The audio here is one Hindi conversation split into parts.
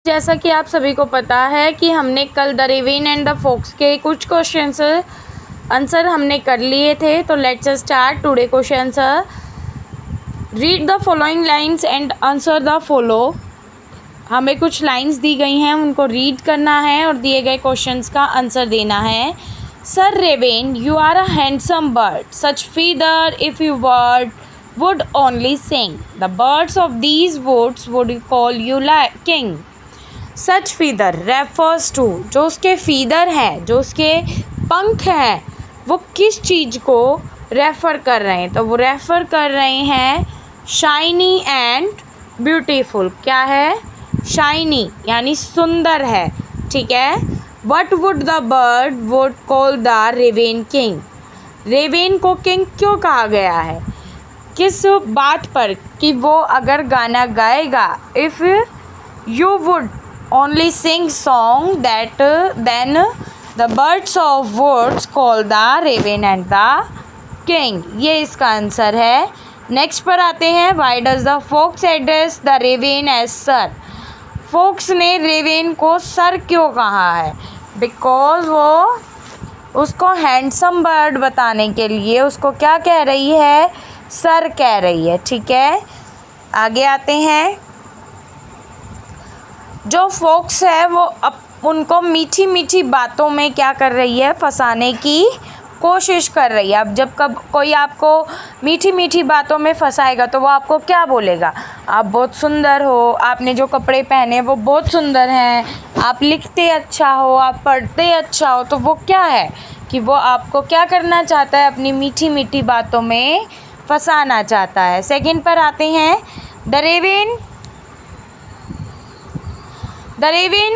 जैसा कि आप सभी को पता है कि हमने कल the raven and the fox के कुछ क्वेश्चंस आंसर हमने कर लिए थे। तो let's start today question answer. Read the following lines and answer the follow. हमें कुछ लाइंस दी गई हैं, उनको रीड करना है और दिए गए क्वेश्चंस का आंसर देना है। Sir raven, you are a handsome bird, such feather if you would would only sing. The birds of these woods would call you like king. Such feather refers to, जो उसके फीदर है, जो उसके पंख हैं, वो किस चीज़ को रेफ़र कर रहे हैं? तो वो रेफ़र कर रहे हैं शाइनी एंड ब्यूटीफुल। क्या है? शाइनी यानी सुंदर है, ठीक है। What would the bird would call the रेवेन king? रेवेन को किंग क्यों कहा गया है? किस बात पर? कि वो अगर गाना गाएगा, if you would only sing song that then the birds of woods call the raven and the king. ये इसका आंसर है। नेक्स्ट पर आते हैं। Why does the fox address the raven as sir? Fox ने रेवेन को सर क्यों कहा है? बिकॉज वो उसको हैंडसम बर्ड बताने के लिए उसको क्या कह रही है? सर कह रही है, ठीक है। आगे आते हैं। जो फॉक्स है वो उनको मीठी मीठी बातों में क्या कर रही है? फंसाने की कोशिश कर रही है। अब जब कोई आपको मीठी मीठी बातों में फंसाएगा तो वो आपको क्या बोलेगा? आप बहुत सुंदर हो, आपने जो कपड़े पहने वो बहुत सुंदर हैं, आप लिखते अच्छा हो, आप पढ़ते अच्छा हो। तो वो क्या है कि वो आपको क्या करना चाहता है? अपनी मीठी मीठी बातों में फंसाना चाहता है। सेकंड पर आते हैं। The रेवेन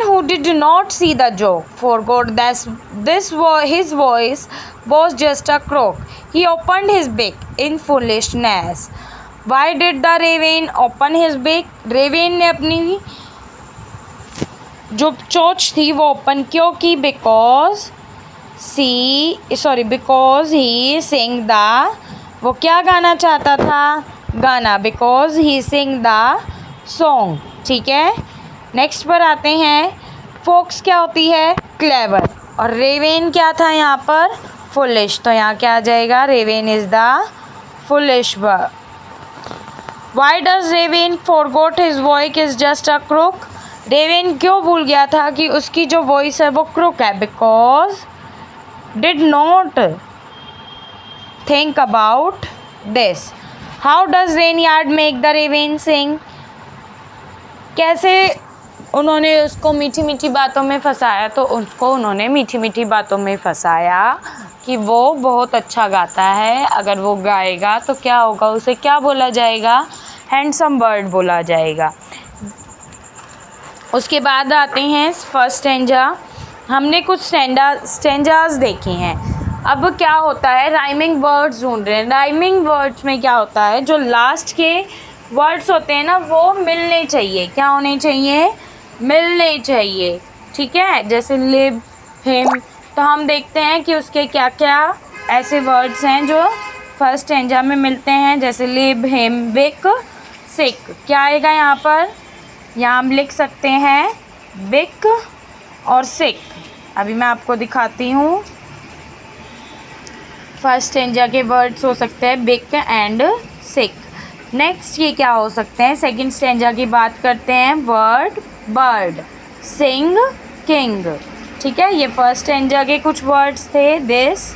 who did not see the joke forgot that his voice was just a croak. He opened his beak in foolishness. Why did the raven open his beak? रेवेन ने अपनी जो चोंच थी वो ओपन क्यों की? बिकॉज ही सिंग द, वो क्या गाना चाहता था? गाना। Because he sing the song, ठीक है। नेक्स्ट पर आते हैं। फॉक्स क्या होती है? क्लेवर। और रेवेन क्या था यहाँ पर? फुलिश। तो यहाँ क्या आ जाएगा? रेवेन is the foolish bird. Why does रेवेन forgot his voice is just a crook? रेवेन क्यों भूल गया था कि उसकी जो वॉइस है वो क्रूक है? Because did not think about this. How does Rainyard make the raven sing? कैसे उन्होंने उसको मीठी मीठी बातों में फंसाया? तो उसको उन्होंने मीठी मीठी बातों में फंसाया कि वो बहुत अच्छा गाता है, अगर वो गाएगा तो क्या होगा? उसे क्या बोला जाएगा? हैंडसम बर्ड बोला जाएगा। उसके बाद आते हैं फर्स्ट स्टैंजा। हमने कुछ स्टैंजाज देखे हैं। अब क्या होता है? राइमिंग वर्ड्स ढूंढ रहे हैं। राइमिंग वर्ड्स में क्या होता है? जो लास्ट के वर्ड्स होते हैं ना, वो मिलने चाहिए। क्या होने चाहिए? मिलने चाहिए, ठीक है। जैसे लिव, हिम, तो हम देखते हैं कि उसके क्या क्या ऐसे वर्ड्स हैं जो फर्स्ट स्टैंजा में मिलते हैं। जैसे लिव, हिम, बिक, सिक। क्या आएगा यहाँ पर? यहाँ हम लिख सकते हैं बिक और सिक। अभी मैं आपको दिखाती हूँ। फर्स्ट स्टैंजा के वर्ड्स हो सकते हैं बिक एंड सिक। नेक्स्ट ये क्या हो सकते हैं? सेकंड स्टैंजा की बात करते हैं। वर्ड, बर्ड, सिंग, किंग, ठीक है। ये फर्स्ट स्टैंजा के कुछ वर्ड्स थे। दिस,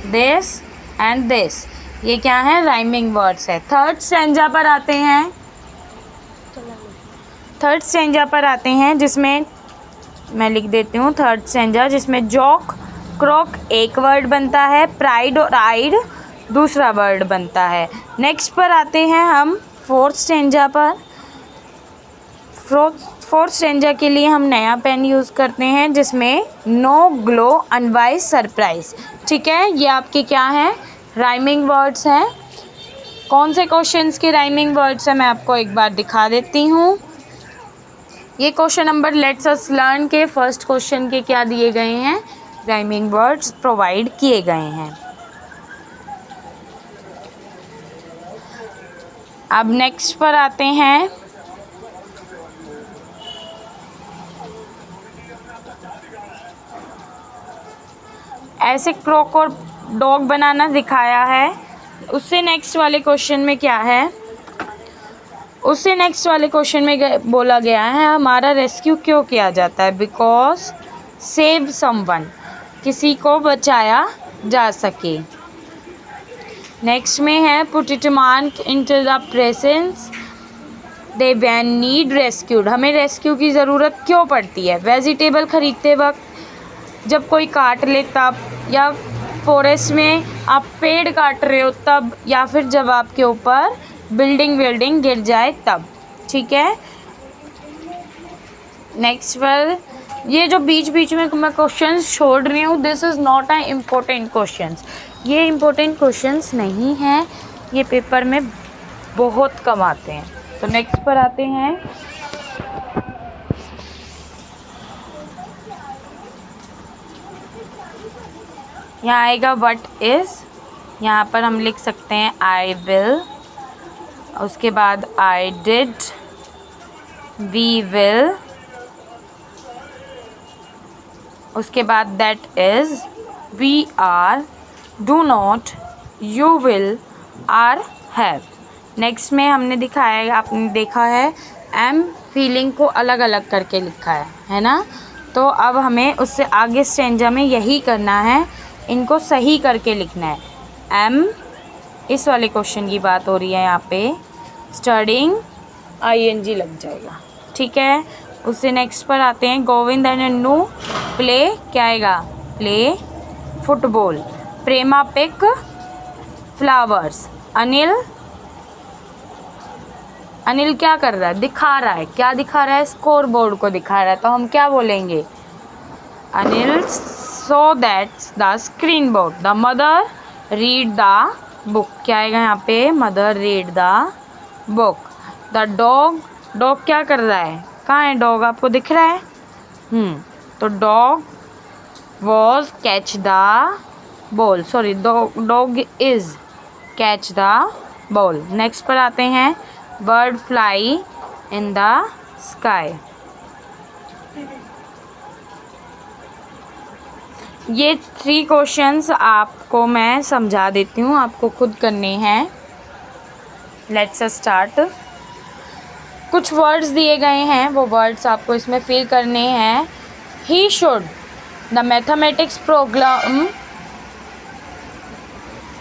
दिस एंड दिस, ये क्या है? राइमिंग वर्ड्स है। थर्ड स्टैंजा पर आते हैं जिसमें मैं लिख देती हूँ थर्ड स्टैंजा, जिसमें जॉक, क्रॉक एक वर्ड बनता है, प्राइड और आइड दूसरा वर्ड बनता है। नेक्स्ट पर आते हैं हम फोर्थ स्टैंजा पर। फोर्थ स्टैंजा के लिए हम नया पेन यूज़ करते हैं जिसमें नो, ग्लो, अनवाइज, सरप्राइज, ठीक है। ये आपके क्या हैं? राइमिंग वर्ड्स हैं। कौन से क्वेश्चंस के राइमिंग वर्ड्स हैं मैं आपको एक बार दिखा देती हूँ। ये question number let's us learn के फर्स्ट क्वेश्चन के क्या दिए गए हैं? राइमिंग वर्ड्स प्रोवाइड किए गए हैं। अब नेक्स्ट पर आते हैं। ऐसे क्रोक और डॉग बनाना दिखाया है। उससे नेक्स्ट वाले क्वेश्चन में क्या है, उससे नेक्स्ट वाले क्वेश्चन में बोला गया है हमारा रेस्क्यू क्यों किया जाता है, बिकॉज सेव समवन, किसी को बचाया जा सके। नेक्स्ट में है put it mark into the presence they when need rescued, हमें रेस्क्यू की ज़रूरत क्यों पड़ती है। वेजिटेबल खरीदते वक्त, जब कोई काट ले तब, या फॉरेस्ट में आप पेड़ काट रहे हो तब, या फिर जब आपके ऊपर बिल्डिंग गिर जाए तब। ठीक है। नेक्स्ट पर ये जो बीच बीच में मैं क्वेश्चंस छोड़ रही हूँ, this is not a important questions, ये इम्पोर्टेंट क्वेश्चंस नहीं हैं, ये पेपर में बहुत कम आते हैं। तो नेक्स्ट पर आते हैं। यहाँ आएगा व्हाट इज़, यहाँ पर हम लिख सकते हैं आई विल, उसके बाद आई डिड, वी विल, उसके बाद that is, we are, do not, you will, are, have. Next में हमने दिखाया है, आपने देखा है एम फीलिंग को अलग अलग करके लिखा है ना। तो अब हमें उससे आगे स्टेंजा में यही करना है, इनको सही करके लिखना है। एम, इस वाले क्वेश्चन की बात हो रही है यहाँ पे, स्टडिंग ING लग जाएगा। ठीक है। उससे नेक्स्ट पर आते हैं। गोविंद एंड अन्नू प्ले, क्या आएगा, प्ले फुटबॉल। प्रेमा पिक फ्लावर्स। अनिल क्या कर रहा है, दिखा रहा है, क्या दिखा रहा है, स्कोर बोर्ड को दिखा रहा है, तो हम क्या बोलेंगे, Anil so that's the screen board. The mother read the book, क्या आएगा यहाँ पे, mother read the book. The dog क्या कर रहा है, कहाँ है डॉग, आपको दिख रहा है, तो dog was catch the ball, sorry dog is catch the ball. Next पर आते हैं। Bird fly in the sky. ये 3 क्वेश्चंस आपको मैं समझा देती हूँ, आपको खुद करने हैं। Let's start. कुछ वर्ड्स दिए गए हैं, वो वर्ड्स आपको इसमें फिल करने हैं। He should the mathematics problem,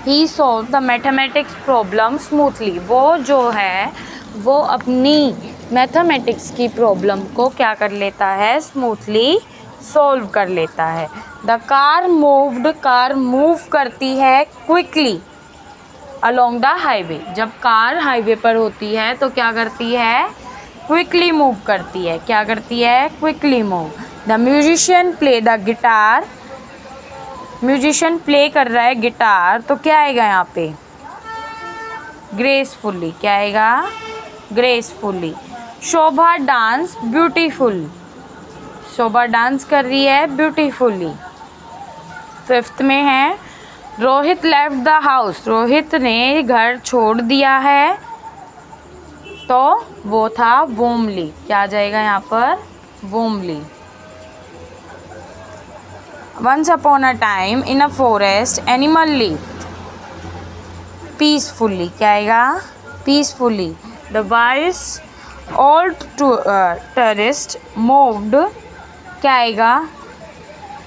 he solve the mathematics problem smoothly, वो जो है वो अपनी मैथमेटिक्स की प्रॉब्लम को क्या कर लेता है, स्मूथली सॉल्व कर लेता है। The car moved, car move करती है क्विकली अलोंग द हाईवे, जब कार हाईवे पर होती है तो क्या करती है, क्विकली मूव करती है, क्या करती है, quickly move. The musician play the guitar, musician play कर रहा है गिटार, तो क्या आएगा यहाँ पे, ग्रेसफुली, क्या आएगा, ग्रेसफुली। शोभा डांस ब्यूटीफुल, शोभा डांस कर रही है ब्यूटीफुली। 5th में है Rohit left the house, Rohit ने घर छोड़ दिया है, तो वो था वोमली, क्या आ जाएगा यहाँ पर, वोमली। Once upon a time in a forest animal lived peacefully, क्या आएगा, peacefully. The wise old tourist moved, क्या आएगा,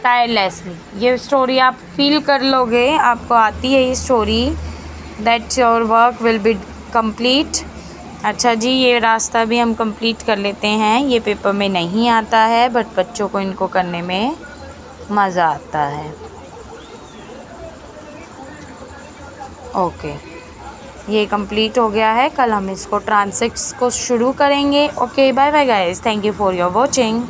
tirelessly. ये स्टोरी आप फील कर लोगे, आपको आती है ये story, that your work will be complete. अच्छा जी, ये रास्ता भी हम कंप्लीट कर लेते हैं, ये पेपर में नहीं आता है बट बच्चों को इनको करने में मज़ा आता है। ओके, ये कंप्लीट हो गया है। कल हम इसको ट्रांसलेट्स को शुरू करेंगे। Okay, bye bye guys, thank you for your watching.